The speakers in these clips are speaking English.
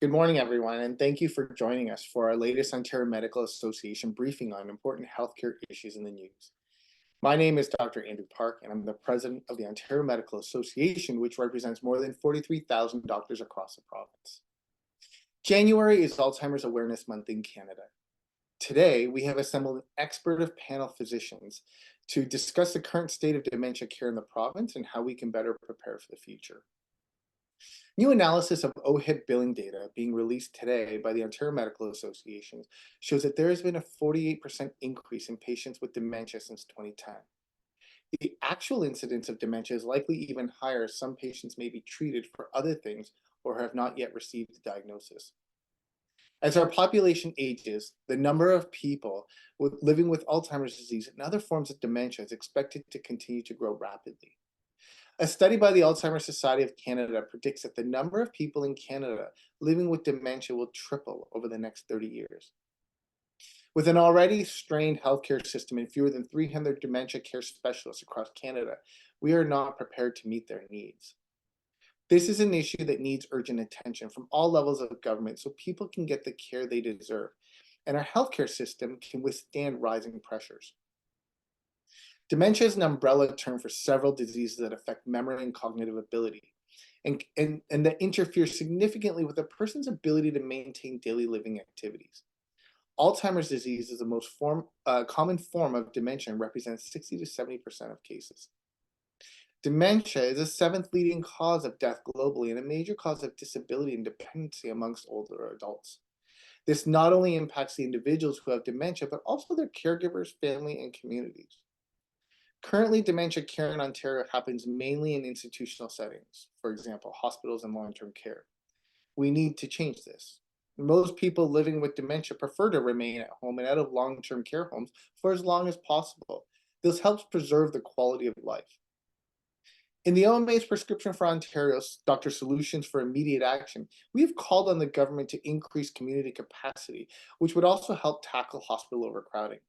Good morning, everyone, and thank you for joining us for our latest Ontario Medical Association briefing on important healthcare issues in the news. My name is Dr. Andrew Park, and I'm the president of the Ontario Medical Association, which represents more than 43,000 doctors across the province. January is Alzheimer's Awareness Month in Canada. Today, we have assembled an expert of panel physicians to discuss the current state of dementia care in the province and how we can better prepare for the future. New analysis of OHIP billing data being released today by the Ontario Medical Association shows that there has been a 48% increase in patients with dementia since 2010. The actual incidence of dementia is likely even higher as some patients may be treated for other things or have not yet received the diagnosis. As our population ages, the number of people living with Alzheimer's disease and other forms of dementia is expected to continue to grow rapidly. A study by the Alzheimer's Society of Canada predicts that the number of people in Canada living with dementia will triple over the next 30 years. With an already strained healthcare system and fewer than 300 dementia care specialists across Canada, we are not prepared to meet their needs. This is an issue that needs urgent attention from all levels of government so people can get the care they deserve, and our healthcare system can withstand rising pressures. Dementia is an umbrella term for several diseases that affect memory and cognitive ability, and that interfere significantly with a person's ability to maintain daily living activities. Alzheimer's disease is the most common form of dementia and represents 60 to 70% of cases. Dementia is the seventh leading cause of death globally and a major cause of disability and dependency amongst older adults. This not only impacts the individuals who have dementia, but also their caregivers, family, and communities. Currently, dementia care in Ontario happens mainly in institutional settings, for example, hospitals and long-term care. We need to change this. Most people living with dementia prefer to remain at home and out of long-term care homes for as long as possible. This helps preserve the quality of life. In the OMA's prescription for Ontario's Doctor Solutions for Immediate Action, we have called on the government to increase community capacity, which would also help tackle hospital overcrowding.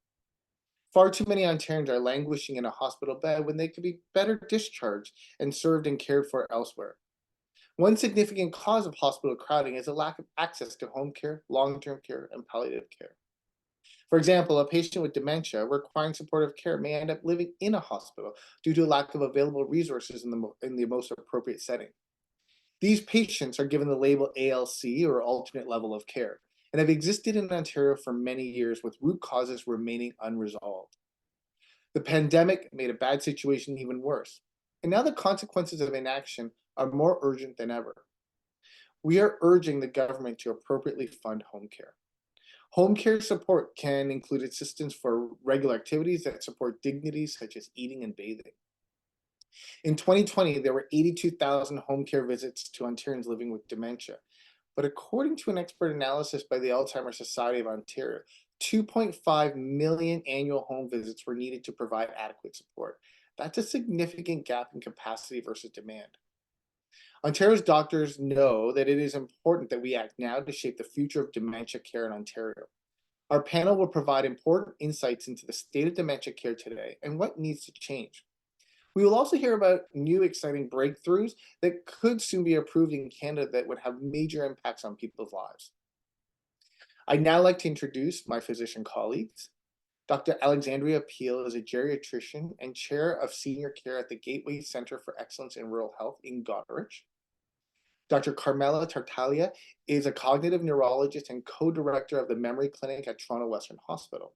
Far too many Ontarians are languishing in a hospital bed when they could be better discharged and served and cared for elsewhere. One significant cause of hospital crowding is a lack of access to home care, long-term care, and palliative care. For example, a patient with dementia requiring supportive care may end up living in a hospital due to a lack of available resources in the most appropriate setting. These patients are given the label ALC, or alternate level of care, and have existed in Ontario for many years with root causes remaining unresolved. The pandemic made a bad situation even worse, and now the consequences of inaction are more urgent than ever. We are urging the government to appropriately fund home care. Home care support can include assistance for regular activities that support dignity, such as eating and bathing. In 2020, there were 82,000 home care visits to Ontarians living with dementia. But according to an expert analysis by the Alzheimer's Society of Ontario, 2.5 million annual home visits were needed to provide adequate support. That's a significant gap in capacity versus demand. Ontario's doctors know that it is important that we act now to shape the future of dementia care in Ontario. Our panel will provide important insights into the state of dementia care today and what needs to change. We will also hear about new exciting breakthroughs that could soon be approved in Canada that would have major impacts on people's lives. I'd now like to introduce my physician colleagues. Dr. Alexandria Peel is a geriatrician and chair of senior care at the Gateway Center for Excellence in Rural Health in Goderich. Dr. Carmela Tartaglia is a cognitive neurologist and co-director of the Memory Clinic at Toronto Western Hospital.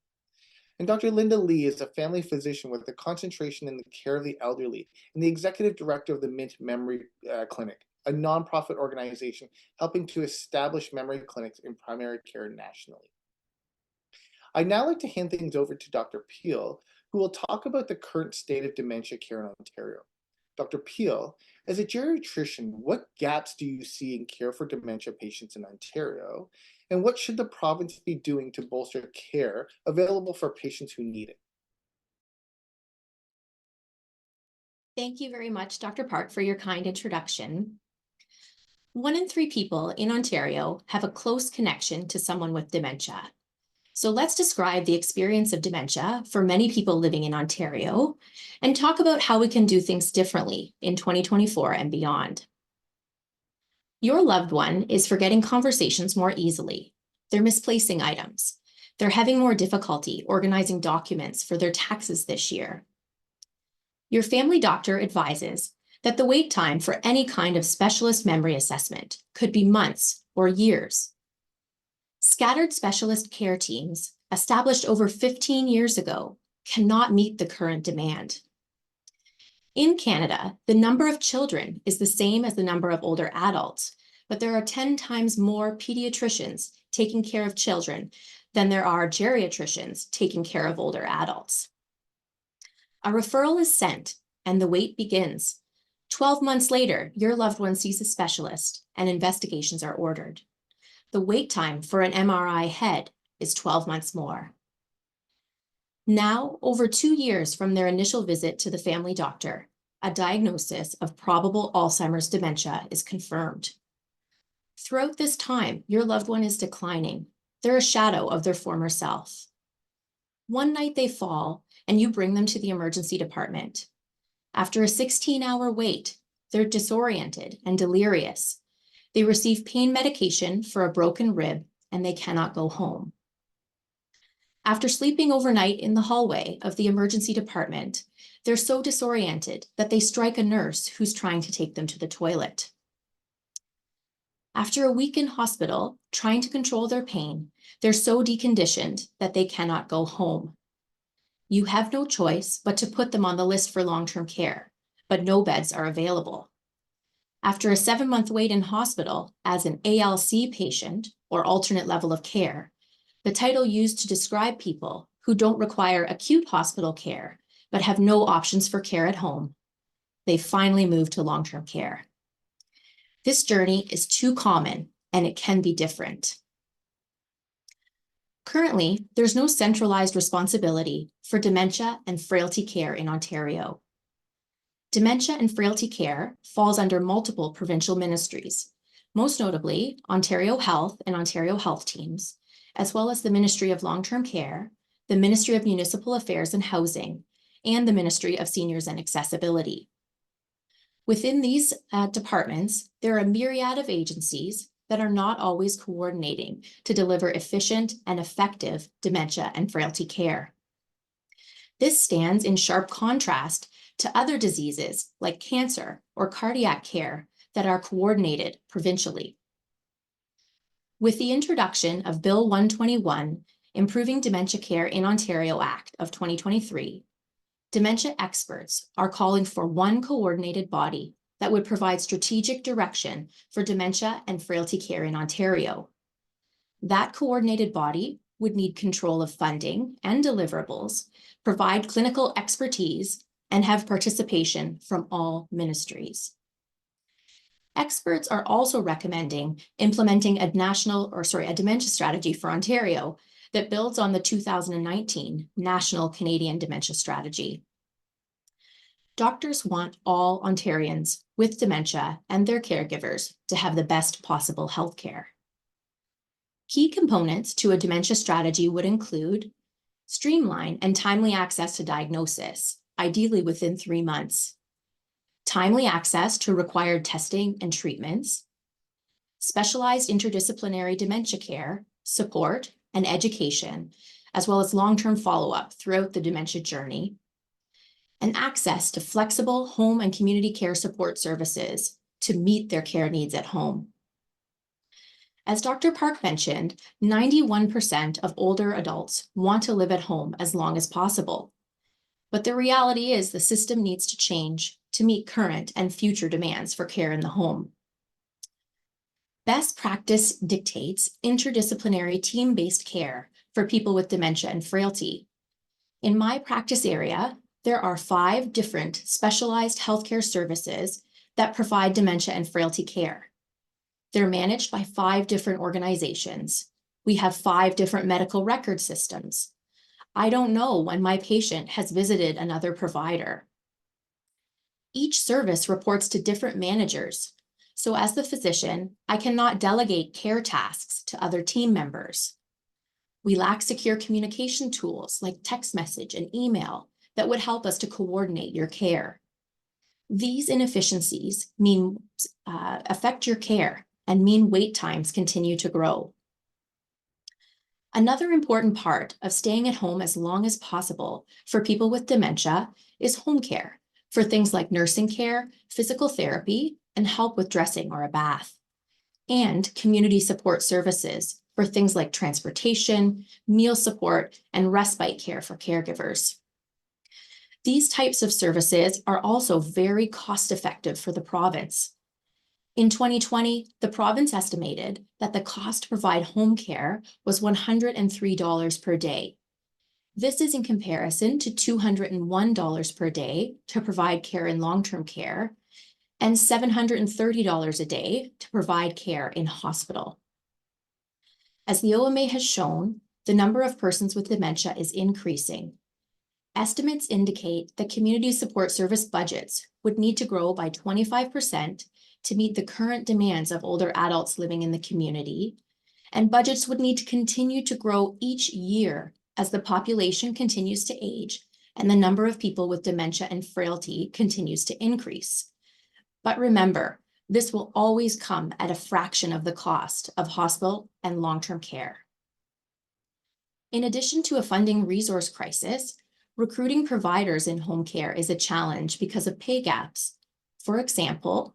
And Dr. Linda Lee is a family physician with a concentration in the care of the elderly and the executive director of the Mint Memory Clinic, a nonprofit organization helping to establish memory clinics in primary care nationally. I'd now like to hand things over to Dr. Peel, who will talk about the current state of dementia care in Ontario. Dr. Peel, as a geriatrician, what gaps do you see in care for dementia patients in Ontario? And what should the province be doing to bolster care available for patients who need it? Thank you very much, Dr. Park, for your kind introduction. 1 in 3 people in Ontario have a close connection to someone with dementia. So let's describe the experience of dementia for many people living in Ontario and talk about how we can do things differently in 2024 and beyond. Your loved one is forgetting conversations more easily. They're misplacing items. They're having more difficulty organizing documents for their taxes this year. Your family doctor advises that the wait time for any kind of specialist memory assessment could be months or years. Scattered specialist care teams, established over 15 years ago, cannot meet the current demand. In Canada, the number of children is the same as the number of older adults, but there are 10 times more pediatricians taking care of children than there are geriatricians taking care of older adults. A referral is sent and the wait begins. 12 months later, your loved one sees a specialist and investigations are ordered. The wait time for an MRI head is 12 months more. Now, over 2 years from their initial visit to the family doctor, a diagnosis of probable Alzheimer's dementia is confirmed. Throughout this time, your loved one is declining. They're a shadow of their former self. One night they fall, and you bring them to the emergency department. After a 16-hour wait, they're disoriented and delirious. They receive pain medication for a broken rib, and they cannot go home. After sleeping overnight in the hallway of the emergency department, they're so disoriented that they strike a nurse who's trying to take them to the toilet. After a week in hospital, trying to control their pain, they're so deconditioned that they cannot go home. You have no choice but to put them on the list for long-term care, but no beds are available. After a 7-month wait in hospital as an ALC patient, or alternate level of care, the title used to describe people who don't require acute hospital care, but have no options for care at home, they finally moved to long-term care. This journey is too common, and it can be different. Currently, there's no centralized responsibility for dementia and frailty care in Ontario. Dementia and frailty care falls under multiple provincial ministries, most notably Ontario Health and Ontario Health Teams, as well as the Ministry of Long-Term Care, the Ministry of Municipal Affairs and Housing, and the Ministry of Seniors and Accessibility. Within these departments, there are a myriad of agencies that are not always coordinating to deliver efficient and effective dementia and frailty care. This stands in sharp contrast to other diseases like cancer or cardiac care that are coordinated provincially. With the introduction of Bill 121, Improving Dementia Care in Ontario Act of 2023, dementia experts are calling for one coordinated body that would provide strategic direction for dementia and frailty care in Ontario. That coordinated body would need control of funding and deliverables, provide clinical expertise, and have participation from all ministries. Experts are also recommending implementing a dementia strategy for Ontario that builds on the 2019 National Canadian Dementia Strategy. Doctors want all Ontarians with dementia and their caregivers to have the best possible health care. Key components to a dementia strategy would include streamline and timely access to diagnosis, ideally within 3 months, timely access to required testing and treatments, specialized interdisciplinary dementia care, support, and education, as well as long-term follow-up throughout the dementia journey, and access to flexible home and community care support services to meet their care needs at home. As Dr. Park mentioned, 91% of older adults want to live at home as long as possible. But the reality is the system needs to change to meet current and future demands for care in the home. Best practice dictates interdisciplinary team-based care for people with dementia and frailty. In my practice area, there are 5 different specialized healthcare services that provide dementia and frailty care. They're managed by 5 different organizations. We have 5 different medical record systems. I don't know when my patient has visited another provider. Each service reports to different managers. So as the physician, I cannot delegate care tasks to other team members. We lack secure communication tools like text message and email that would help us to coordinate your care. These inefficiencies affect your care and mean wait times continue to grow. Another important part of staying at home as long as possible for people with dementia is home care for things like nursing care, physical therapy, and help with dressing or a bath, and community support services for things like transportation, meal support, and respite care for caregivers. These types of services are also very cost-effective for the province. In 2020, the province estimated that the cost to provide home care was $103 per day. This is in comparison to $201 per day to provide care in long-term care and $730 a day to provide care in hospital. As the OMA has shown, the number of persons with dementia is increasing. Estimates indicate that community support service budgets would need to grow by 25% to meet the current demands of older adults living in the community, and budgets would need to continue to grow each year as the population continues to age and the number of people with dementia and frailty continues to increase. But remember, this will always come at a fraction of the cost of hospital and long-term care. In addition to a funding resource crisis, recruiting providers in home care is a challenge because of pay gaps. For example,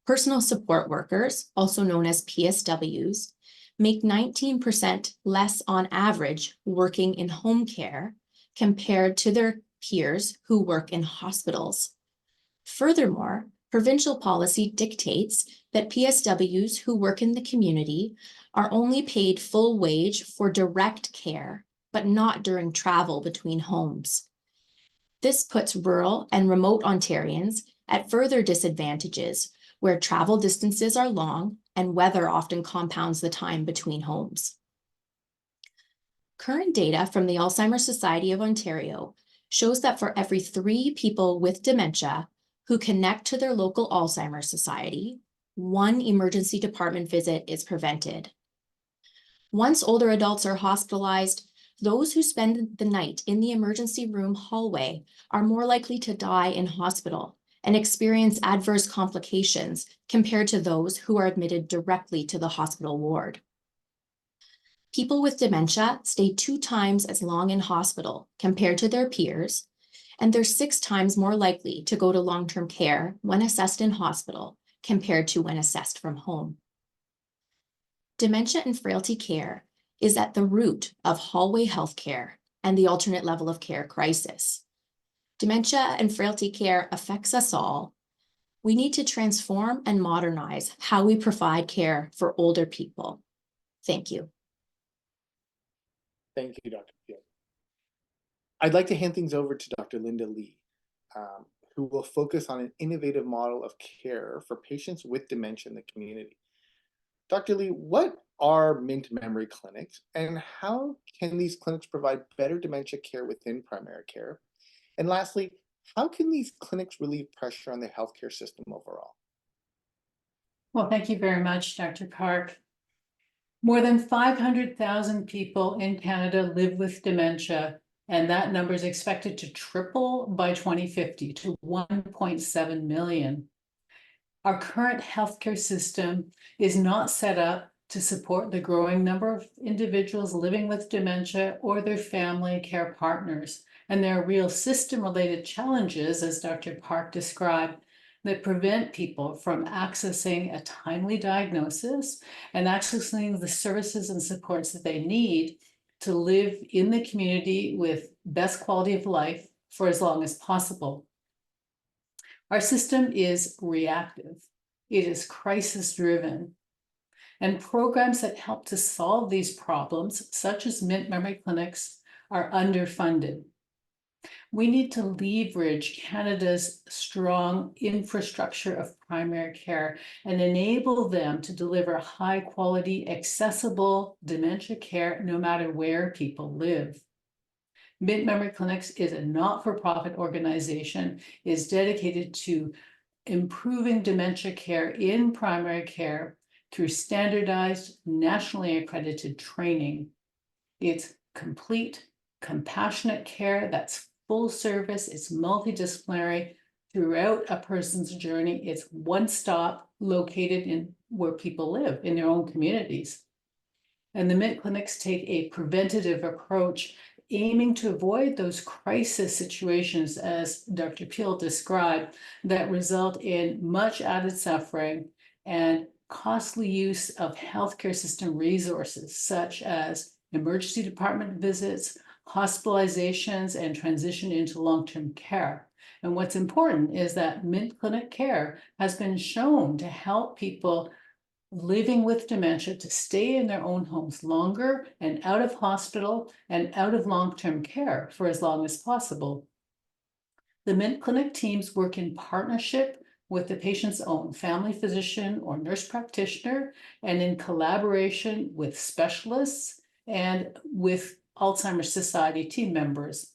personal support workers, also known as PSWs, make 19% less on average working in home care compared to their peers who work in hospitals. Furthermore, provincial policy dictates that PSWs who work in the community are only paid full wage for direct care, but not during travel between homes. This puts rural and remote Ontarians at further disadvantages where travel distances are long and weather often compounds the time between homes. Current data from the Alzheimer Society of Ontario shows that for every 3 people with dementia who connect to their local Alzheimer Society, 1 emergency department visit is prevented. Once older adults are hospitalized, those who spend the night in the emergency room hallway are more likely to die in hospital and experience adverse complications compared to those who are admitted directly to the hospital ward. People with dementia stay 2 times as long in hospital compared to their peers, and they're 6 times more likely to go to long-term care when assessed in hospital compared to when assessed from home. Dementia and frailty care is at the root of hallway healthcare and the alternate level of care crisis. Dementia and frailty care affects us all. We need to transform and modernize how we provide care for older people. Thank you. Thank you, Dr. Field. I'd like to hand things over to Dr. Linda Lee, who will focus on an innovative model of care for patients with dementia in the community. Dr. Lee, what are MINT memory clinics, and how can these clinics provide better dementia care within primary care? And lastly, how can these clinics relieve pressure on the healthcare system overall? Well, thank you very much, Dr. Park. More than 500,000 people in Canada live with dementia, and that number is expected to triple by 2050 to 1.7 million. Our current healthcare system is not set up to support the growing number of individuals living with dementia or their family care partners. And there are real system-related challenges, as Dr. Park described, that prevent people from accessing a timely diagnosis and accessing the services and supports that they need to live in the community with best quality of life for as long as possible. Our system is reactive. It is crisis-driven. And programs that help to solve these problems, such as MINT memory clinics, are underfunded. We need to leverage Canada's strong infrastructure of primary care and enable them to deliver high-quality, accessible dementia care no matter where people live. MINT Memory Clinics is a not-for-profit organization, is dedicated to improving dementia care in primary care through standardized, nationally accredited training. It's complete, compassionate care that's full service, it's multidisciplinary throughout a person's journey. It's one stop located in where people live in their own communities. And the MINT clinics take a preventative approach, aiming to avoid those crisis situations, as Dr. Peel described, that result in much added suffering and costly use of healthcare system resources, such as emergency department visits, hospitalizations, and transition into long-term care. And what's important is that MINT clinic care has been shown to help people living with dementia to stay in their own homes longer and out of hospital and out of long-term care for as long as possible. The MINT clinic teams work in partnership with the patient's own family physician or nurse practitioner, and in collaboration with specialists and with Alzheimer's Society team members.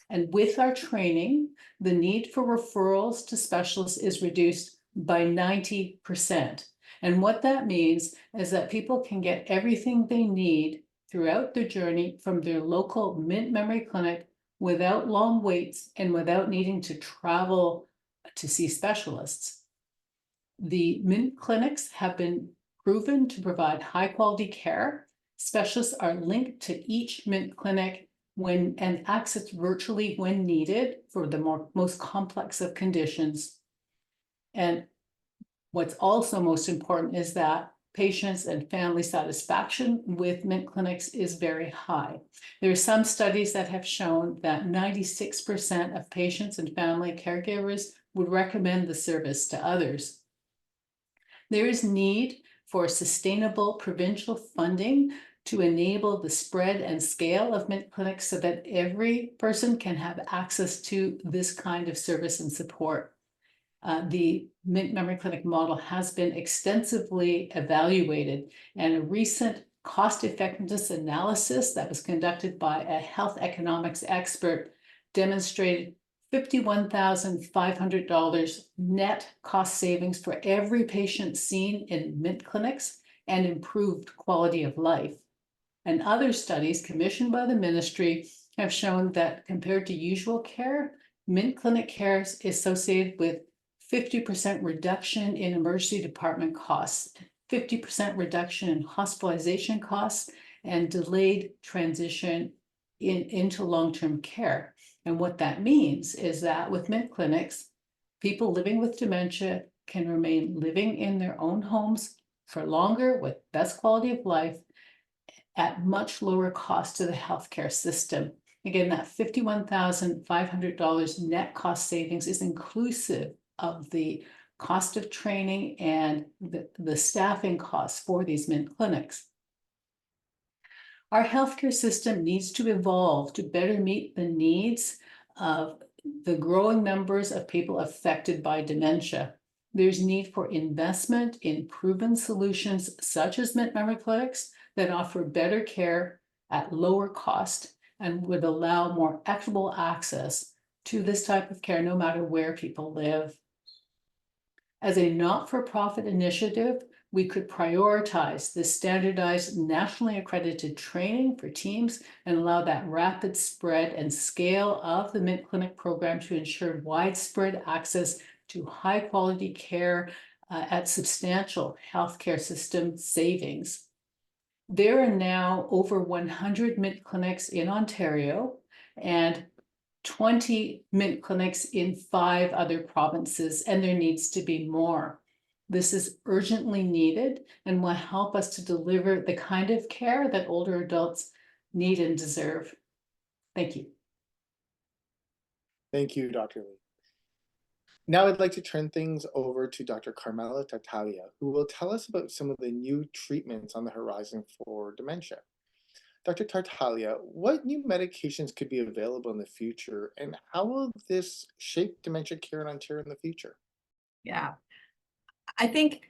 And with our training, the need for referrals to specialists is reduced by 90%. And what that means is that people can get everything they need throughout their journey from their local MINT memory clinic without long waits and without needing to travel to see specialists. The MINT clinics have been proven to provide high quality care. Specialists are linked to each MINT clinic and accessed virtually when needed for the most complex of conditions. And what's also most important is that patients and family satisfaction with MINT clinics is very high. There are some studies that have shown that 96% of patients and family caregivers would recommend the service to others. There is need for sustainable provincial funding to enable the spread and scale of MINT clinics so that every person can have access to this kind of service and support. The MINT memory clinic model has been extensively evaluated, and a recent cost effectiveness analysis that was conducted by a health economics expert demonstrated $51,500 net cost savings for every patient seen in MINT clinics and improved quality of life. And other studies commissioned by the ministry have shown that compared to usual care, MINT clinic care is associated with 50% reduction in emergency department costs, 50% reduction in hospitalization costs, and delayed transition into long-term care. And what that means is that with MINT clinics, people living with dementia can remain living in their own homes for longer with best quality of life at much lower cost to the healthcare system. Again, that $51,500 net cost savings is inclusive of the cost of training and the staffing costs for these MINT clinics. Our healthcare system needs to evolve to better meet the needs of the growing numbers of people affected by dementia. There's need for investment in proven solutions such as MINT memory clinics that offer better care at lower cost and would allow more equitable access to this type of care no matter where people live. As a not-for-profit initiative, we could prioritize this standardized, nationally accredited training for teams and allow that rapid spread and scale of the MINT clinic program to ensure widespread access to high-quality care at substantial healthcare system savings. There are now over 100 MINT clinics in Ontario and 20 MINT clinics in 5 other provinces, and there needs to be more. This is urgently needed and will help us to deliver the kind of care that older adults need and deserve. Thank you. Thank you, Dr. Lee. Now I'd like to turn things over to Dr. Carmela Tartaglia, who will tell us about some of the new treatments on the horizon for dementia. Dr. Tartaglia, what new medications could be available in the future, and how will this shape dementia care in Ontario in the future? Yeah, I think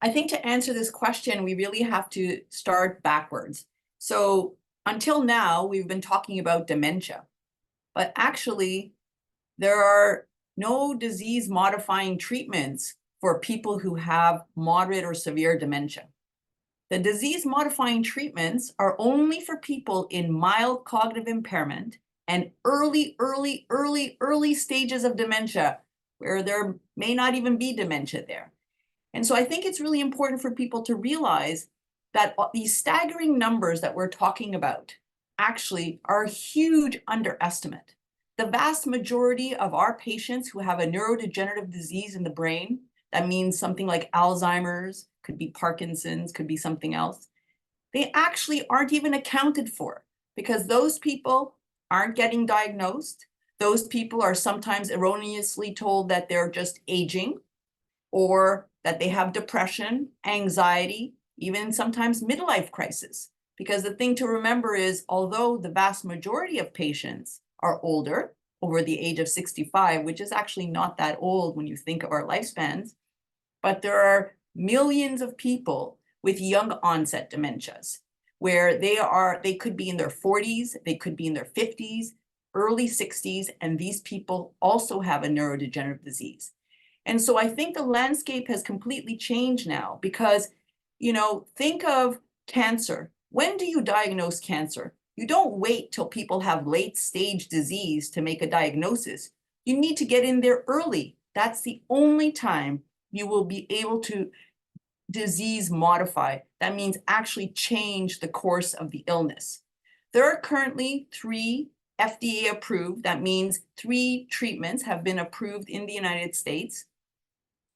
to answer this question, we really have to start backwards. So until now, we've been talking about dementia, but actually there are no disease-modifying treatments for people who have moderate or severe dementia. The disease-modifying treatments are only for people in mild cognitive impairment and early stages of dementia, where there may not even be dementia there. And so I think it's really important for people to realize that these staggering numbers that we're talking about actually are a huge underestimate. The vast majority of our patients who have a neurodegenerative disease in the brain, that means something like Alzheimer's, could be Parkinson's, could be something else, they actually aren't even accounted for because those people aren't getting diagnosed. Those people are sometimes erroneously told that they're just aging or that they have depression, anxiety, even sometimes midlife crisis. Because the thing to remember is, although the vast majority of patients are older, over the age of 65, which is actually not that old when you think of our lifespans, but there are millions of people with young onset dementias, where they could be in their 40s, they could be in their 50s, early 60s, and these people also have a neurodegenerative disease. And so I think the landscape has completely changed now because, think of cancer. When do you diagnose cancer? You don't wait till people have late stage disease to make a diagnosis. You need to get in there early. That's the only time you will be able to disease modify. That means actually change the course of the illness. There are currently 3 FDA approved, that means 3 treatments have been approved in the United States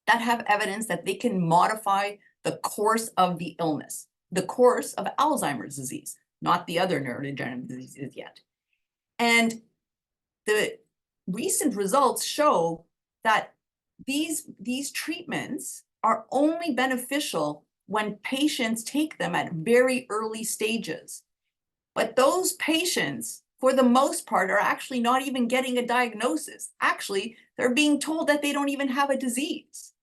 that have evidence that they can modify the course of the illness, the course of Alzheimer's disease, not the other neurodegenerative diseases yet. And the recent results show that these treatments are only beneficial when patients take them at very early stages. But those patients, for the most part, are actually not even getting a diagnosis. Actually, they're being told that they don't even have a disease.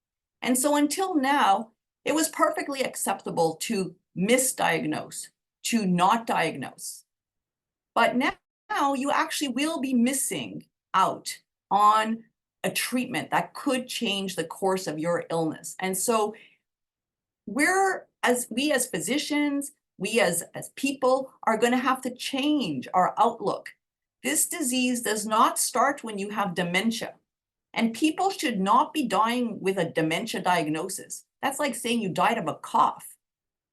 And so until now, it was perfectly acceptable to misdiagnose, to not diagnose. But now you actually will be missing out on a treatment that could change the course of your illness. And so we as physicians, we as people are going to have to change our outlook. This disease does not start when you have dementia. And people should not be dying with a dementia diagnosis. That's like saying you died of a cough.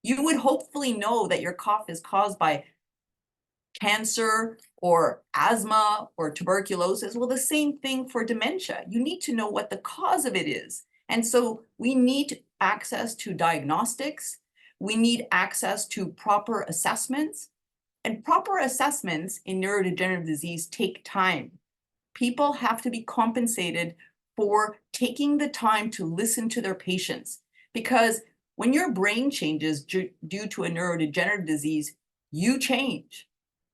You would hopefully know that your cough is caused by cancer or asthma or tuberculosis. Well, the same thing for dementia. You need to know what the cause of it is. And so we need access to diagnostics. We need access to proper assessments. And proper assessments in neurodegenerative disease take time. People have to be compensated for taking the time to listen to their patients. Because when your brain changes due to a neurodegenerative disease, you change.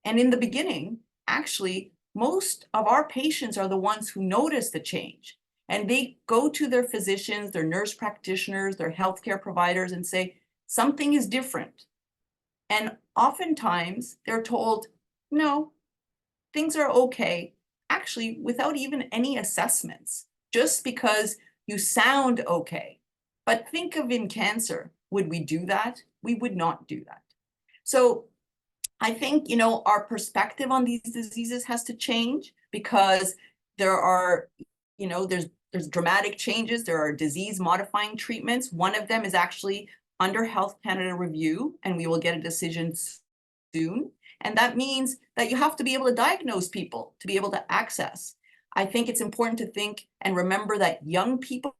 And in the beginning, actually, most of our patients are the ones who notice the change. And they go to their physicians, their nurse practitioners, their healthcare providers and say, something is different. And oftentimes they're told, no, things are okay, actually without even any assessments, just because you sound okay. But think of in cancer, would we do that? We would not do that. So I think, our perspective on these diseases has to change because there are, there's dramatic changes. There are disease modifying treatments. One of them is actually under Health Canada review, and we will get a decision soon. And that means that you have to be able to diagnose people to be able to access. I think it's important to think and remember that young people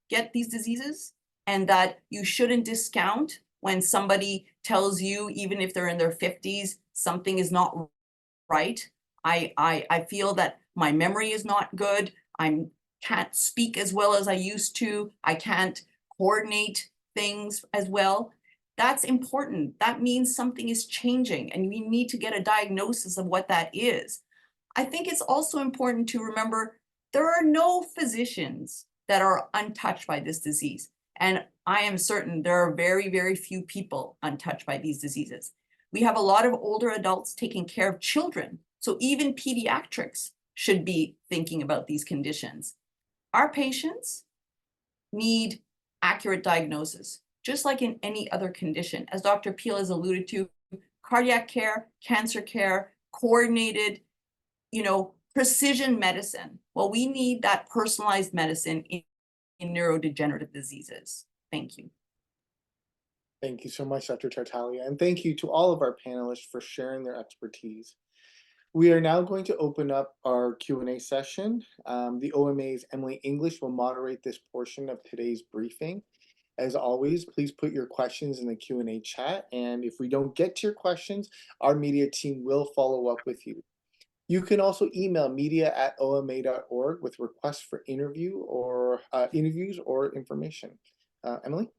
get these diseases and that you shouldn't discount when somebody tells you, even if they're in their 50s, something is not right. I feel that my memory is not good. I can't speak as well as I used to. I can't coordinate things as well. That's important. That means something is changing and we need to get a diagnosis of what that is. I think it's also important to remember there are no physicians that are untouched by this disease. And I am certain there are very, very few people untouched by these diseases. We have a lot of older adults taking care of children. So even pediatrics should be thinking about these conditions. Our patients need accurate diagnosis, just like in any other condition. As Dr. Peel has alluded to, cardiac care, cancer care, coordinated, precision medicine. Well, we need that personalized medicine in neurodegenerative diseases. Thank you. Thank you so much, Dr. Tartaglia, and thank you to all of our panelists for sharing their expertise. We are now going to open up our Q&A session. The OMA's Emily English will moderate this portion of today's briefing. As always, please put your questions in the Q&A chat, and if we don't get to your questions, our media team will follow up with you. You can also email media@oma.org with requests for interviews or information. Emily?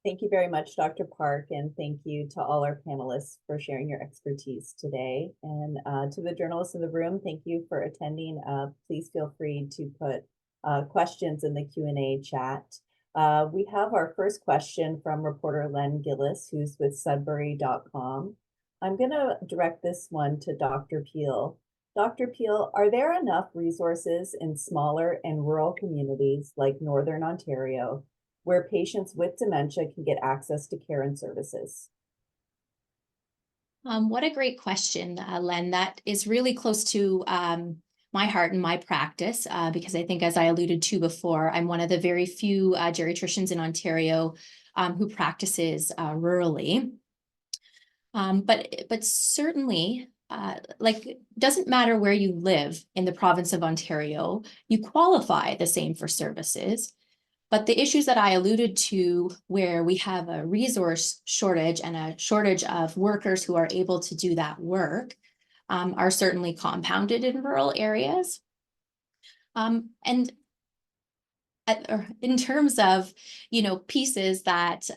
Thank you very much, Dr. Park, and thank you to all our panelists for sharing your expertise today. And to the journalists in the room, thank you for attending. Please feel free to put questions in the Q&A chat. We have our first question from reporter Len Gillis, who's with Sudbury.com. I'm going to direct this one to Dr. Peel. Dr. Peel, are there enough resources in smaller and rural communities like Northern Ontario where patients with dementia can get access to care and services? What a great question, Len. That is really close to my heart and my practice, because I think, as I alluded to before, I'm one of the very few geriatricians in Ontario who practices rurally. But certainly, doesn't matter where you live in the province of Ontario, you qualify the same for services. But the issues that I alluded to, where we have a resource shortage and a shortage of workers who are able to do that work, are certainly compounded in rural areas. And in terms of, pieces that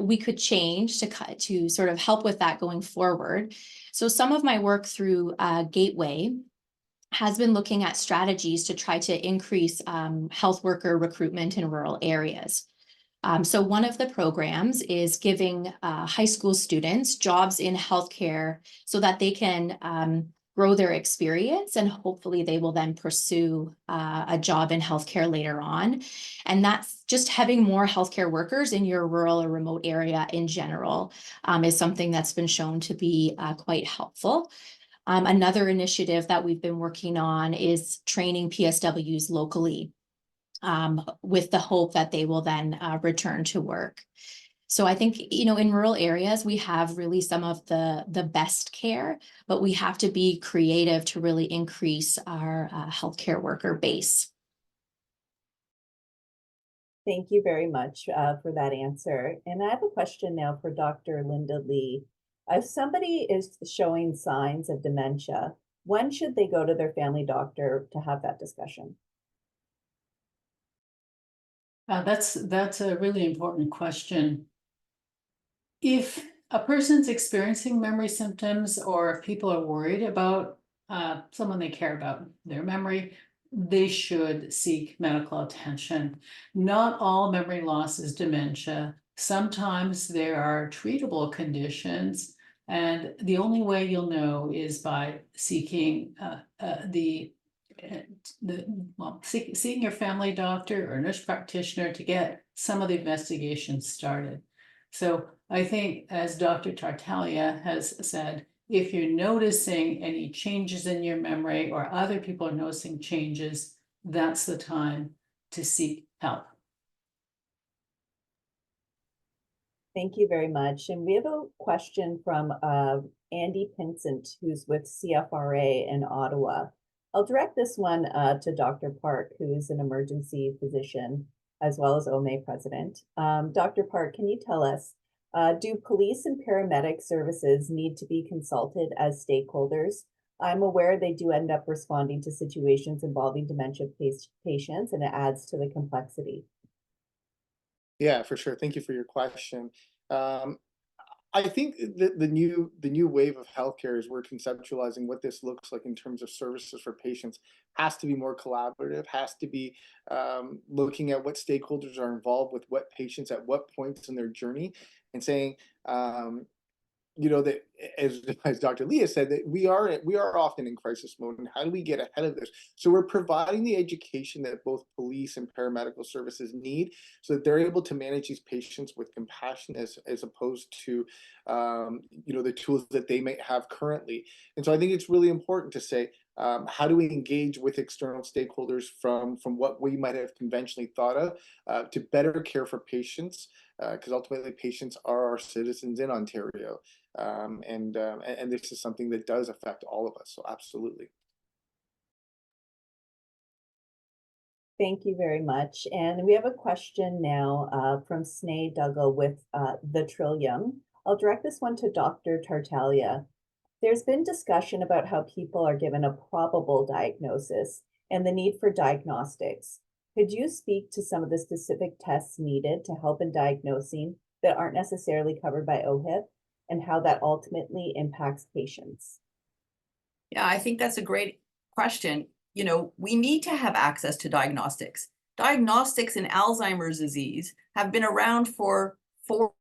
we could change to sort of help with that going forward. So some of my work through Gateway has been looking at strategies to try to increase health worker recruitment in rural areas. So one of the programs is giving high school students jobs in healthcare so that they can grow their experience, and hopefully they will then pursue a job in healthcare later on. And that's just having more healthcare workers in your rural or remote area in general is something that's been shown to be quite helpful. Another initiative that we've been working on is training PSWs locally with the hope that they will then return to work. So I think, in rural areas, we have really some of the best care, but we have to be creative to really increase our healthcare worker base. Thank you very much for that answer. And I have a question now for Dr. Linda Lee. If somebody is showing signs of dementia, when should they go to their family doctor to have that discussion? That's a really important question. If a person's experiencing memory symptoms, or if people are worried about someone they care about, their memory, they should seek medical attention. Not all memory loss is dementia. Sometimes there are treatable conditions, and the only way you'll know is by seeking seeing your family doctor or nurse practitioner to get some of the investigations started. So I think, as Dr. Tartaglia has said, if you're noticing any changes in your memory, or other people are noticing changes, that's the time to seek help. Thank you very much. And we have a question from Andy Pinsent, who's with CFRA in Ottawa. I'll direct this one to Dr. Park, who is an emergency physician, as well as OMA president. Dr. Park, can you tell us, do police and paramedic services need to be consulted as stakeholders? I'm aware they do end up responding to situations involving dementia patients, and it adds to the complexity. Yeah, for sure. Thank you for your question. I think the new wave of healthcare, as we're conceptualizing what this looks like in terms of services for patients, has to be more collaborative, has to be looking at what stakeholders are involved with what patients at what points in their journey, and saying, that as Dr. Leah said, that we are often in crisis mode, and how do we get ahead of this? So we're providing the education that both police and paramedical services need, so that they're able to manage these patients with compassion, as opposed to the tools that they may have currently. And so I think it's really important to say, How do we engage with external stakeholders from what we might have conventionally thought of to better care for patients? Because ultimately patients are our citizens in Ontario. And this is something that does affect all of us. So absolutely. Thank you very much. And we have a question now from Snay Duggal with the Trillium. I'll direct this one to Dr. Tartaglia. There's been discussion about how people are given a probable diagnosis and the need for diagnostics. Could you speak to some of the specific tests needed to help in diagnosing that aren't necessarily covered by OHIP and how that ultimately impacts patients? Yeah, I think that's a great question. You know, we need to have access to diagnostics. Diagnostics in Alzheimer's disease have been around for four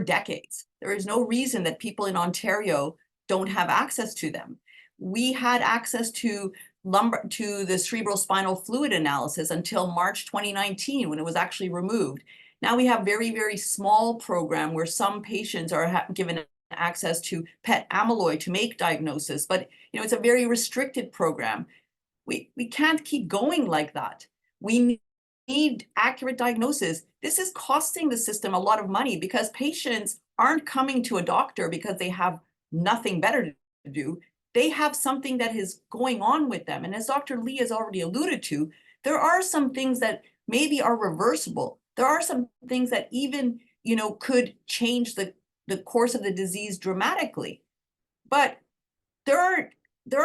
decades. There is no reason that people in Ontario don't have access to them. We had access to the cerebral spinal fluid analysis until March 2019 when it was actually removed. Now we have very, very small program where some patients are given access to PET amyloid to make diagnosis, but you know, it's a very restricted program. We can't keep going like that. We need accurate diagnosis. This is costing the system a lot of money because patients aren't coming to a doctor because they have nothing better to do. They have something that is going on with them. And as Dr. Lee has already alluded to, there are some things that maybe are reversible. There are some things that even, you know, could change the course of the disease dramatically. But there are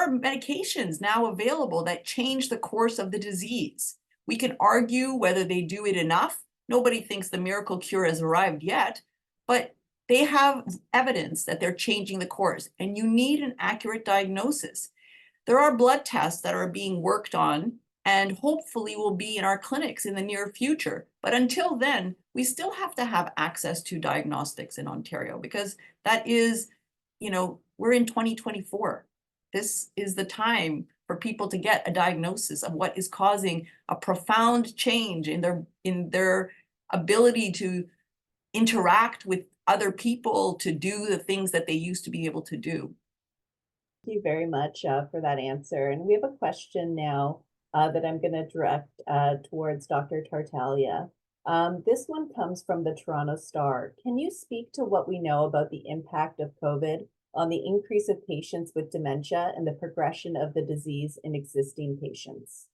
medications now available that change the course of the disease. We can argue whether they do it enough. Nobody thinks the miracle cure has arrived yet, but they have evidence that they're changing the course, and you need an accurate diagnosis. There are blood tests that are being worked on and hopefully will be in our clinics in the near future. But until then, we still have to have access to diagnostics in Ontario because that is, you know, we're in 2024. This is the time for people to get a diagnosis of what is causing a profound change in their ability to interact with other people, to do the things that they used to be able to do. Thank you very much for that answer. And we have a question now that I'm going to direct towards Dr. Tartaglia. This one comes from the Toronto Star. Can you speak to what we know about the impact of COVID on the increase of patients with dementia and the progression of the disease in existing patients?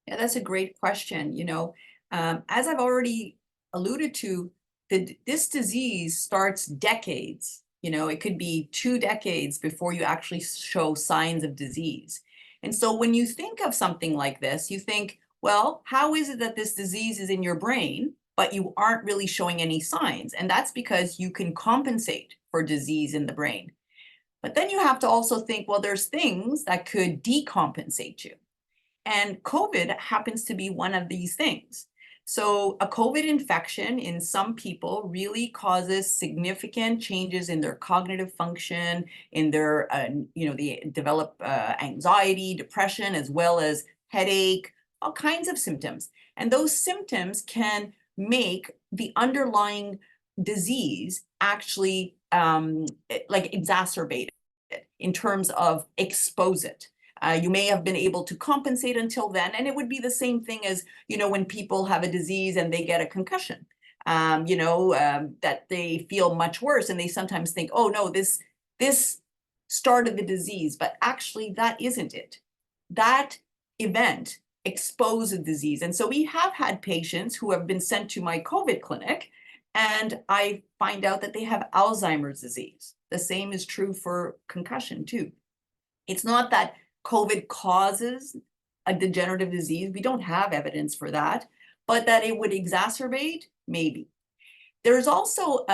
Yeah, that's a great question. You know, as I've already alluded to, this disease starts decades. You know, it could be 2 decades before you actually show signs of disease. And so when you think of something like this, you think, well, how is it that this disease is in your brain, but you aren't really showing any signs? And that's because you can compensate for disease in the brain. But then you have to also think, well, there's things that could decompensate you. And COVID happens to be one of these things. So a COVID infection in some people really causes significant changes in their cognitive function, in their, you know, they develop anxiety, depression, as well as headache, all kinds of symptoms. And those symptoms can make the underlying disease actually like exacerbate it in terms of expose it. You may have been able to compensate until then, and it would be the same thing as, you know, when people have a disease and they get a concussion, you know, that they feel much worse, and they sometimes think, oh no, this started the disease, but actually that isn't it. That event exposed the disease. And so we have had patients who have been sent to my COVID clinic, and I find out that they have Alzheimer's disease. The same is true for concussion too. It's not that COVID causes a degenerative disease. We don't have evidence for that, but that it would exacerbate, maybe. There's also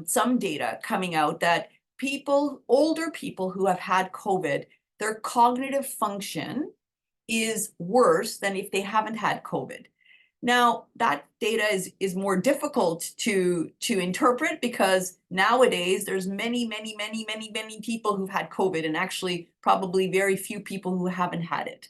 some data coming out that older people who have had COVID, their cognitive function is worse than if they haven't had COVID. Now, that data is more difficult to interpret because nowadays there's many people who've had COVID, and actually probably very few people who haven't had it,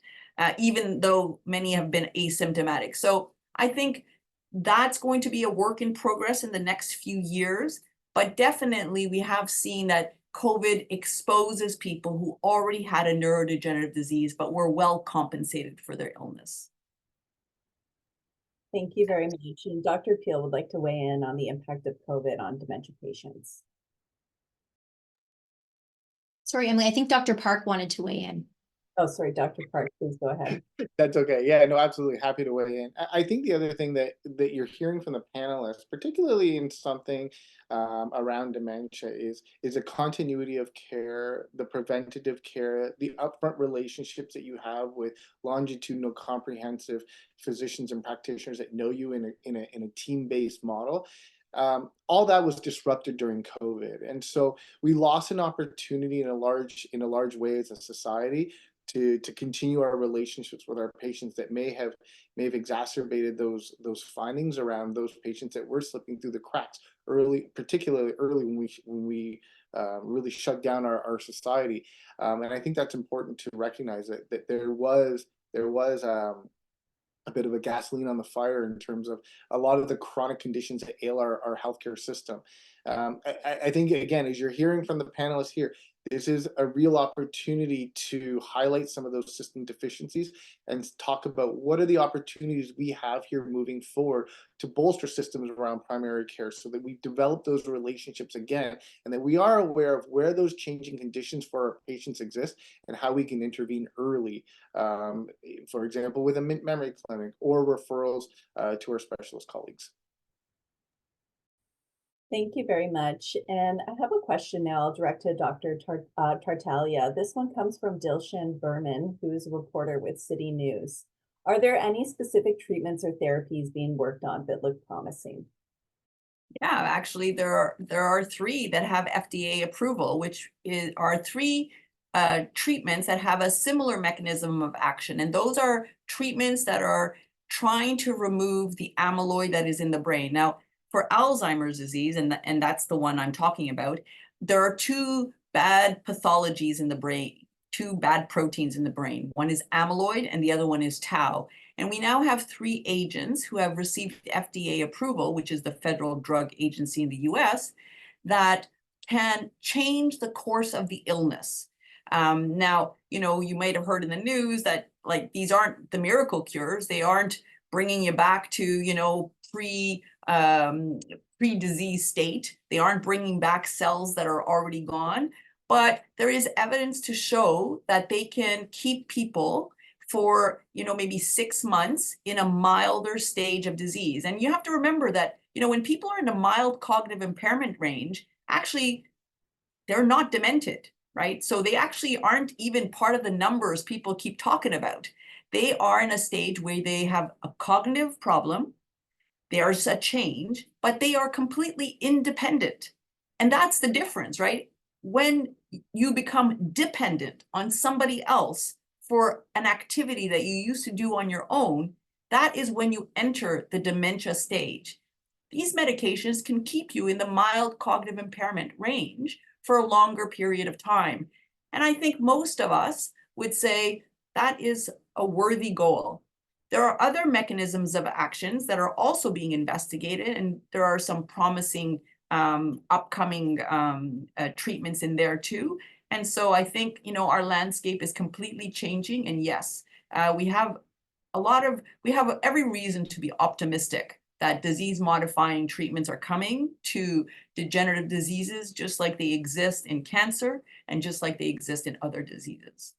even though many have been asymptomatic. So I think that's going to be a work in progress in the next few years, but definitely we have seen that COVID exposes people who already had a neurodegenerative disease, but were well compensated for their illness. Thank you very much. And Dr. Peel would like to weigh in on the impact of COVID on dementia patients. Sorry, Emily, I think Dr. Park wanted to weigh in. Oh, sorry, Dr. Park, please go ahead. That's okay. Yeah, no, absolutely happy to weigh in. I think the other thing that you're hearing from the panelists, particularly in something around dementia, is a continuity of care, the preventative care, the upfront relationships that you have with longitudinal, comprehensive physicians and practitioners that know you in a team-based model. All that was disrupted during COVID, and so we lost an opportunity in a large way as a society to continue our relationships with our patients that may have exacerbated those findings around those patients that were slipping through the cracks early, particularly early when we really shut down our society. And I think that's important to recognize that there was a bit of a gasoline on the fire in terms of a lot of the chronic conditions that ail our healthcare system. I think, again, as you're hearing from the panelists here, this is a real opportunity to highlight some of those system deficiencies and talk about what are the opportunities we have here moving forward to bolster systems around primary care so that we develop those relationships again and that we are aware of where those changing conditions for our patients exist and how we can intervene early, for example, with a memory clinic or referrals to our specialist colleagues. Thank you very much. And I have a question now I'll direct to Dr. Tartaglia. This one comes from Dilshan Berman, who is a reporter with City News. Are there any specific treatments or therapies being worked on that look promising? Yeah, actually, there are 3 that have FDA approval, which are 3 treatments that have a similar mechanism of action. And those are treatments that are trying to remove the amyloid that is in the brain. Now, for Alzheimer's disease, and that's the one I'm talking about, there are 2 bad pathologies in the brain, 2 bad proteins in the brain. One is amyloid and the other one is tau. And we now have 3 agents who have received FDA approval, which is the Federal Drug Agency in the US, that can change the course of the illness. Now, you might have heard in the news that these aren't the miracle cures. They aren't bringing you back to, pre-disease state. They aren't bringing back cells that are already gone, but there is evidence to show that they can keep people for, maybe 6 months in a milder stage of disease. And you have to remember that, when people are in a mild cognitive impairment range, actually, they're not demented, right? So they actually aren't even part of the numbers people keep talking about. They are in a stage where they have a cognitive problem, there's a change, but they are completely independent. And that's the difference, right? When you become dependent on somebody else for an activity that you used to do on your own, that is when you enter the dementia stage. These medications can keep you in the mild cognitive impairment range for a longer period of time. And I think most of us would say that is a worthy goal. There are other mechanisms of actions that are also being investigated, and there are some promising upcoming treatments in there too. And so I think, our landscape is completely changing. And yes, we have every reason to be optimistic that disease-modifying treatments are coming to degenerative diseases, just like they exist in cancer and just like they exist in other diseases.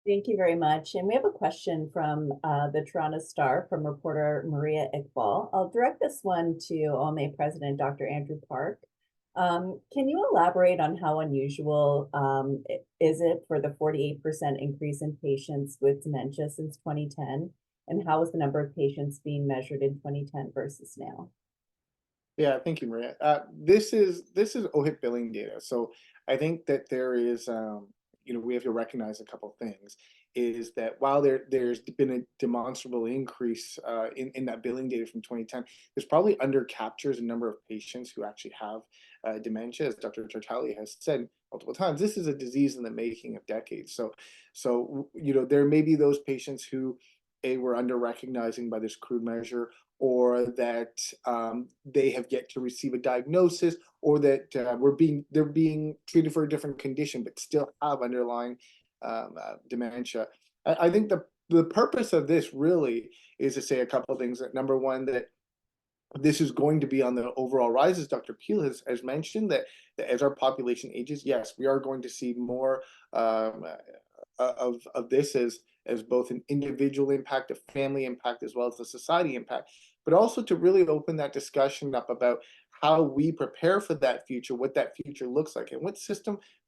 Thank you very much. And we have a question from the Toronto Star from reporter Maria Iqbal. I'll direct this one to OMA President Dr. Andrew Park. Can you elaborate on how unusual is it for the 48% increase in patients with dementia since 2010? And how is the number of patients being measured in 2010 versus now? Yeah, thank you, Maria. This is OHIP billing data. So I think that there is, we have to recognize a couple of things. Is that while there's been a demonstrable increase in that billing data from 2010, there's probably undercaptures a number of patients who actually have dementia. As Dr. Tartaglia has said multiple times, this is a disease in the making of decades. So there may be those patients who we're under recognizing by this crude measure, or that they have yet to receive a diagnosis, or that they're being treated for a different condition but still have underlying dementia. I think the purpose of this really is to say a couple of things. That number one, that this is going to be on the overall rise, as Dr. Peel has mentioned, that as our population ages, yes, we are going to see more of this as both an individual impact, a family impact, as well as a society impact, but also to really open that discussion up about how we prepare for that future, what that future looks like, and what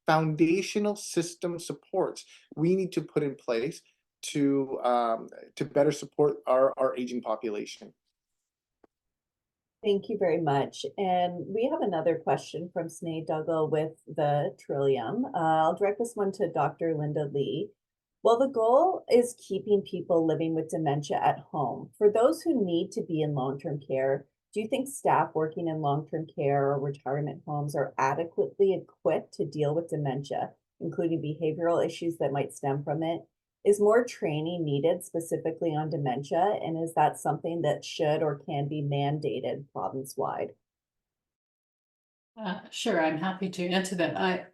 foundational system supports we need to put in place to better support our aging population. Thank you very much. And we have another question from Sinead Duggal with the Trillium. I'll direct this one to Dr. Linda Lee. Well, the goal is keeping people living with dementia at home. For those who need to be in long-term care, do you think staff working in long-term care or retirement homes are adequately equipped to deal with dementia, including behavioral issues that might stem from it? Is more training needed specifically on dementia? And is that something that should or can be mandated province-wide? Sure, I'm happy to answer that.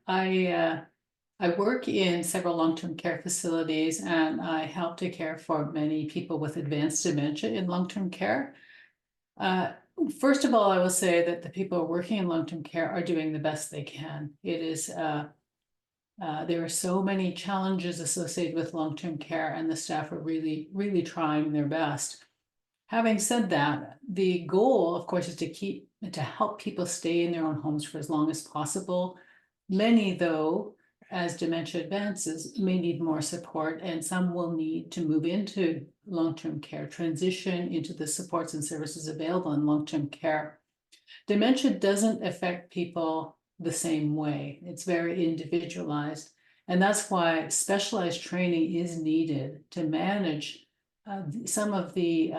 I work in several long-term care facilities, and I help to care for many people with advanced dementia in long-term care. First of all, I will say that the people working in long-term care are doing the best they can. It is there are so many challenges associated with long-term care, and the staff are really, really trying their best. Having said that, the goal, of course, is to help people stay in their own homes for as long as possible. Many, though, as dementia advances, may need more support, and some will need to move into long-term care, transition into the supports and services available in long-term care. Dementia doesn't affect people the same way. It's very individualized, and that's why specialized training is needed to manage some of the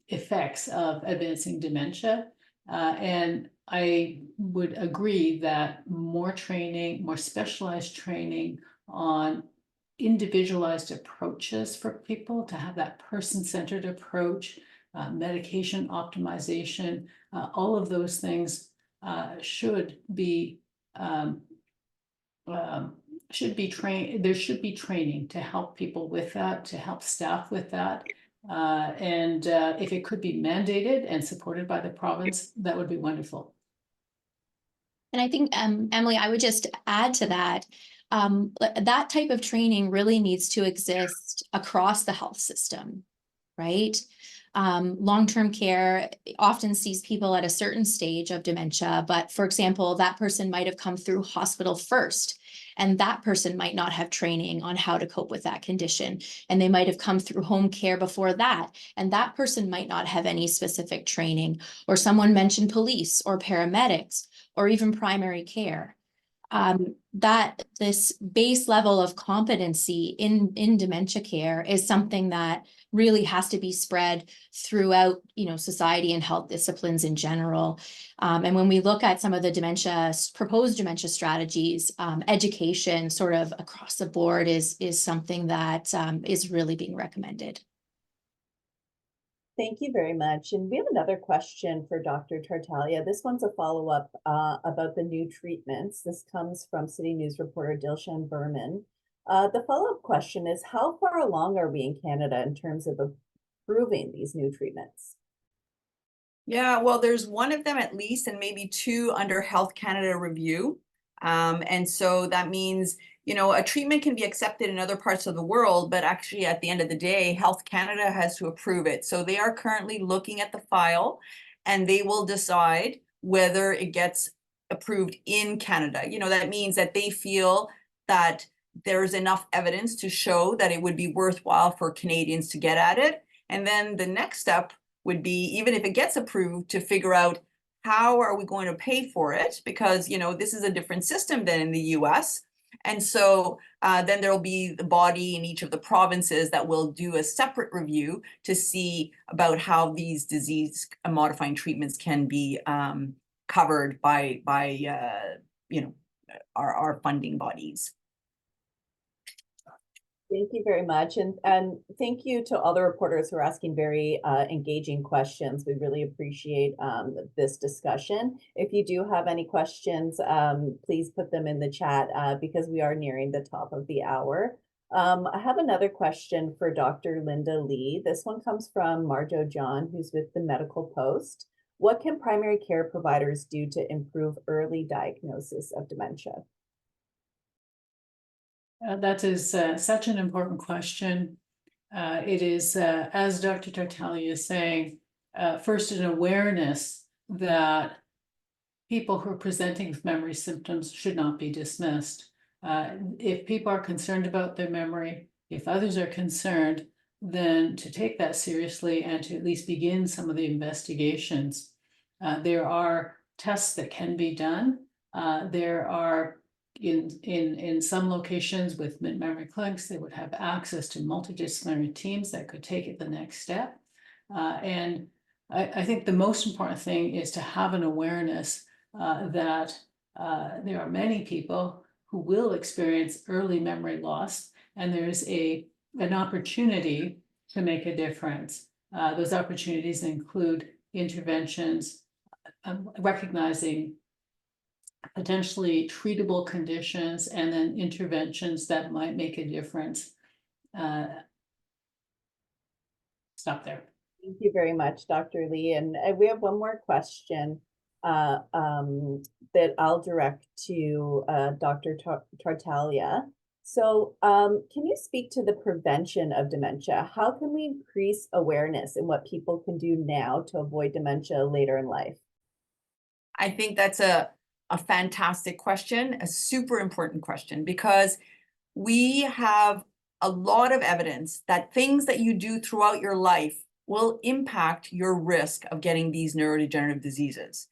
effects of advancing dementia. And I would agree that more training, more specialized training on individualized approaches for people, to have that person-centered approach, medication optimization, all of those things should be trained. There should be training to help people with that, to help staff with that. And if it could be mandated and supported by the province, that would be wonderful. And I think, Emily, I would just add to that, that type of training really needs to exist across the health system, right? Long-term care often sees people at a certain stage of dementia, but for example, that person might have come through hospital first, and that person might not have training on how to cope with that condition. And they might have come through home care before that, and that person might not have any specific training. Or someone mentioned police or paramedics or even primary care. That this base level of competency in dementia care is something that really has to be spread throughout, society and health disciplines in general. And when we look at some of the proposed dementia strategies, education sort of across the board is something that is really being recommended. Thank you very much. And we have another question for Dr. Tartaglia. This one's a follow-up about the new treatments. This comes from City News reporter Dilshan Berman. The follow-up question is, how far along are we in Canada in terms of approving these new treatments? Yeah, well, there's one of them at least, and maybe two under Health Canada review. And so that means, a treatment can be accepted in other parts of the world, but actually at the end of the day, Health Canada has to approve it. So they are currently looking at the file, and they will decide whether it gets approved in Canada. That means that they feel that there's enough evidence to show that it would be worthwhile for Canadians to get at it. And then the next step would be, even if it gets approved, to figure out how are we going to pay for it? Because, this is a different system than in the US. And so then there'll be the body in each of the provinces that will do a separate review to see about how these disease modifying treatments can be covered by our funding bodies. Thank you very much. And thank you to all the reporters who are asking very engaging questions. We really appreciate this discussion. If you do have any questions, please put them in the chat because we are nearing the top of the hour. I have another question for Dr. Linda Lee. This one comes from Marjo John, who's with the Medical Post. What can primary care providers do to improve early diagnosis of dementia? That is such an important question. It is, as Dr. Tartaglia is saying, first an awareness that people who are presenting with memory symptoms should not be dismissed. If people are concerned about their memory, if others are concerned, then to take that seriously and to at least begin some of the investigations. There are tests that can be done. There are in some locations with mid-memory clinics, they would have access to multidisciplinary teams that could take it the next step. And I think the most important thing is to have an awareness that there are many people who will experience early memory loss, and there's an opportunity to make a difference. Those opportunities include interventions, recognizing potentially treatable conditions, and then interventions that might make a difference. Stop there. Thank you very much, Dr. Lee. And we have one more question that I'll direct to Dr. Tartaglia. So can you speak to the prevention of dementia? How can we increase awareness in what people can do now to avoid dementia later in life? I think that's a fantastic question, a super important question, because we have a lot of evidence that things that you do throughout your life will impact your risk of getting these neurodegenerative diseases.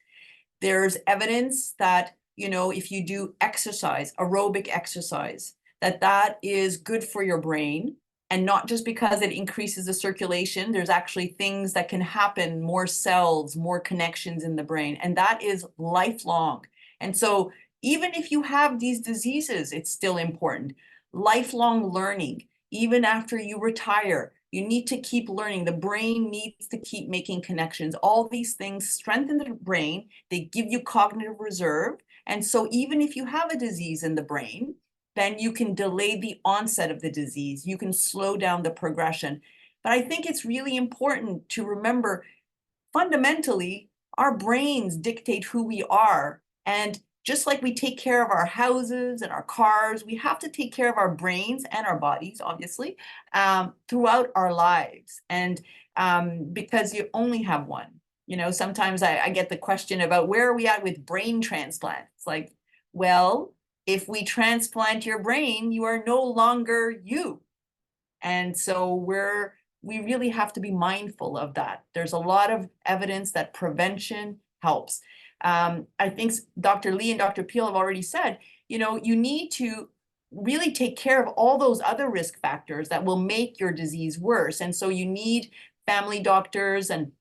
There's evidence that, you know, if you do exercise, aerobic exercise, that is good for your brain. And not just because it increases the circulation, there's actually things that can happen, more cells, more connections in the brain, and that is lifelong. And so even if you have these diseases, it's still important. Lifelong learning, even after you retire, you need to keep learning. The brain needs to keep making connections. All these things strengthen the brain. They give you cognitive reserve. And so even if you have a disease in the brain, then you can delay the onset of the disease. You can slow down the progression. But I think it's really important to remember, fundamentally, our brains dictate who we are. And just like we take care of our houses and our cars, we have to take care of our brains and our bodies, obviously, throughout our lives. And because you only have one. You know, sometimes I get the question about where are we at with brain transplants? It's like, well, if we transplant your brain, you are no longer you. And so we really have to be mindful of that. There's a lot of evidence that prevention helps. I think Dr. Lee and Dr. Peel have already said, you know, you need to really take care of all those other risk factors that will make your disease worse. And so you need family doctors and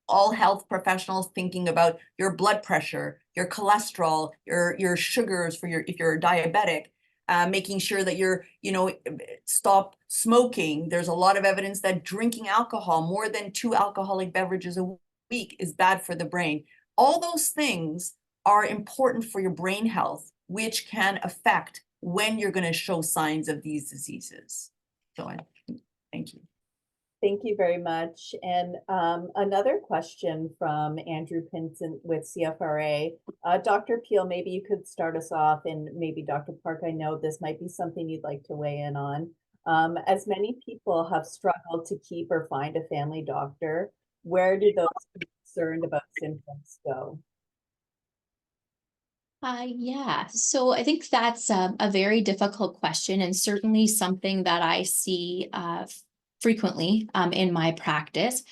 all health professionals thinking about your blood pressure, your cholesterol, your sugars for if you're diabetic, making sure that you're, stop smoking. There's a lot of evidence that drinking alcohol, more than 2 alcoholic beverages a week, is bad for the brain. All those things are important for your brain health, which can affect when you're going to show signs of these diseases. So thank you. Thank you very much. And another question from Andrew Pinson with CFRA. Dr. Peel, maybe you could start us off, and maybe Dr. Park, I know this might be something you'd like to weigh in on. As many people have struggled to keep or find a family doctor, where do those concerned about symptoms go? Yeah, so I think that's a very difficult question, and certainly something that I see frequently in my practice.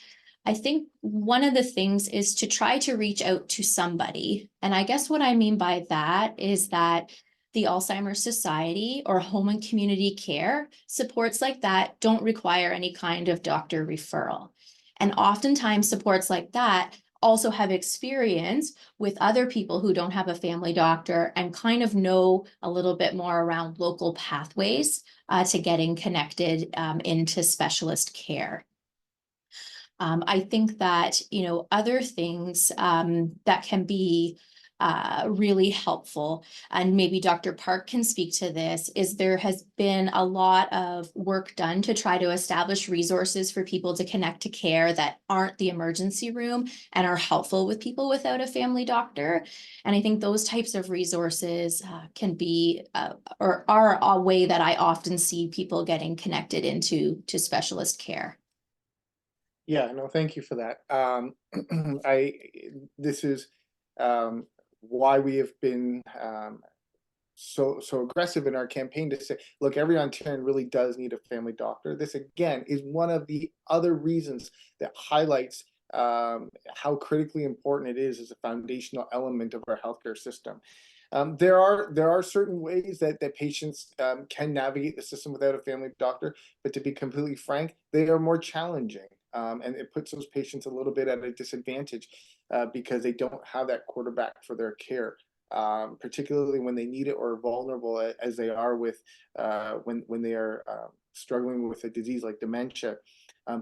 I think one of the things is to try to reach out to somebody. And I guess what I mean by that is that the Alzheimer's Society or home and community care supports like that don't require any kind of doctor referral. And oftentimes supports like that also have experience with other people who don't have a family doctor and kind of know a little bit more around local pathways to getting connected into specialist care. I think that, you know, other things that can be really helpful, and maybe Dr. Park can speak to this, is there has been a lot of work done to try to establish resources for people to connect to care that aren't the emergency room and are helpful with people without a family doctor. And I think those types of resources can be or are a way that I often see people getting connected into specialist care. Yeah, no, thank you for that. This is why we have been so aggressive in our campaign to say, look, every Ontarian really does need a family doctor. This again is one of the other reasons that highlights how critically important it is as a foundational element of our healthcare system. There are certain ways that patients can navigate the system without a family doctor, but to be completely frank, they are more challenging. And it puts those patients a little bit at a disadvantage because they don't have that quarterback for their care, particularly when they need it or vulnerable as they are with when they are struggling with a disease like dementia.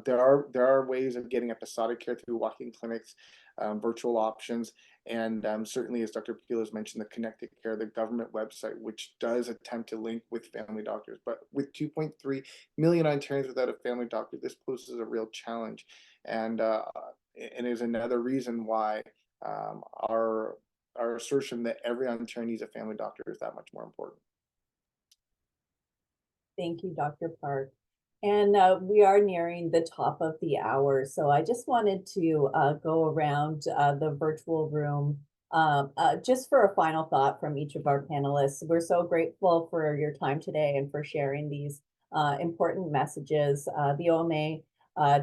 There are ways of getting episodic care through walk-in clinics, virtual options, and certainly, as Dr. Peel has mentioned, the Connected Care, the government website, which does attempt to link with family doctors. But with 2.3 million Ontarians without a family doctor, this poses a real challenge, and is another reason why our assertion that every Ontarian needs a family doctor is that much more important. Thank you, Dr. Park. And we are nearing the top of the hour, so I just wanted to go around the virtual room just for a final thought from each of our panelists. We're so grateful for your time today and for sharing these important messages. The OMA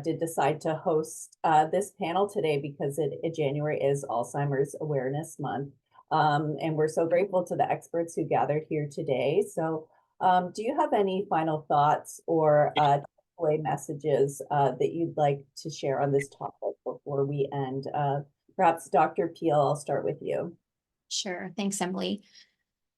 did decide to host this panel today because January is Alzheimer's Awareness Month. And we're so grateful to the experts who gathered here today. So do you have any final thoughts or takeaway messages that you'd like to share on this topic before we end? Perhaps Dr. Peel, I'll start with you. Sure. Thanks, Emily.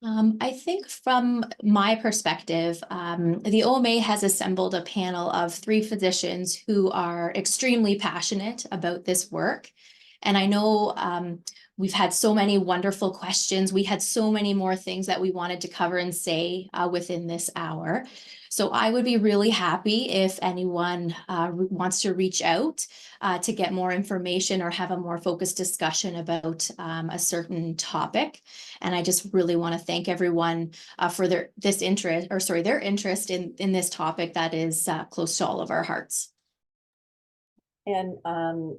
I think from my perspective, the OMA has assembled a panel of 3 physicians who are extremely passionate about this work. And I know we've had so many wonderful questions. We had so many more things that we wanted to cover and say within this hour. So I would be really happy if anyone wants to reach out to get more information or have a more focused discussion about a certain topic. And I just really want to thank everyone for their interest in this topic that is close to all of our hearts. And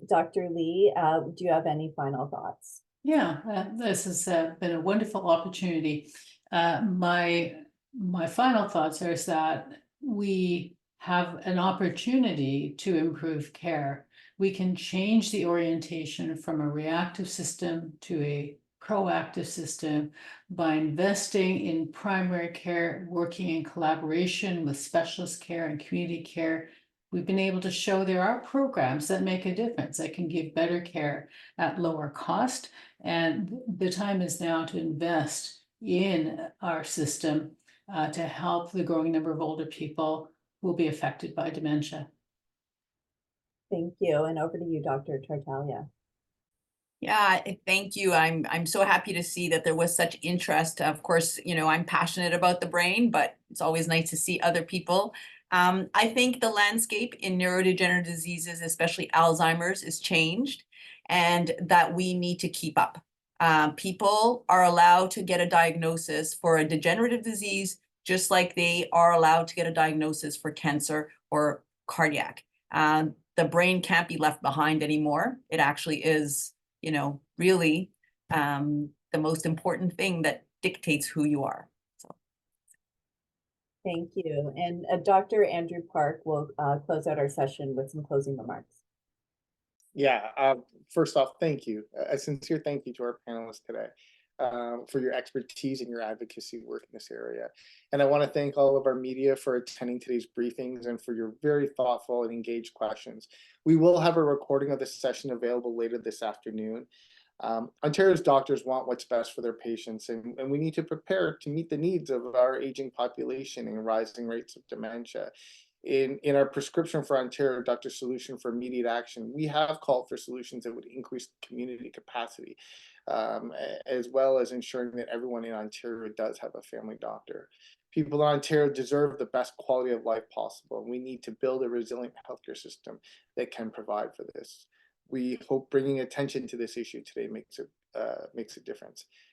Dr. Lee, do you have any final thoughts? Yeah, this has been a wonderful opportunity. My final thoughts are that we have an opportunity to improve care. We can change the orientation from a reactive system to a proactive system by investing in primary care, working in collaboration with specialist care and community care. We've been able to show there are programs that make a difference, that can give better care at lower cost. And the time is now to invest in our system to help the growing number of older people who will be affected by dementia. Thank you. And over to you, Dr. Tartaglia. Yeah, thank you. I'm so happy to see that there was such interest. Of course, you know, I'm passionate about the brain, but it's always nice to see other people. I think the landscape in neurodegenerative diseases, especially Alzheimer's, is changed, and that we need to keep up. People are allowed to get a diagnosis for a degenerative disease, just like they are allowed to get a diagnosis for cancer or cardiac. The brain can't be left behind anymore. It actually is, you know, really the most important thing that dictates who you are. So. Thank you. And Dr. Andrew Park will close out our session with some closing remarks. Yeah, first off, thank you. A sincere thank you to our panelists today. for your expertise and your advocacy work in this area. And I want to thank all of our media for attending today's briefings and for your very thoughtful and engaged questions. We will have a recording of this session available later this afternoon. Ontario's doctors want what's best for their patients, and we need to prepare to meet the needs of our aging population and rising rates of dementia. In our prescription for Ontario Doctor Solution for Immediate Action, we have called for solutions that would increase community capacity, as well as ensuring that everyone in Ontario does have a family doctor. People in Ontario deserve the best quality of life possible, and we need to build a resilient healthcare system that can provide for this. We hope bringing attention to this issue today makes a difference.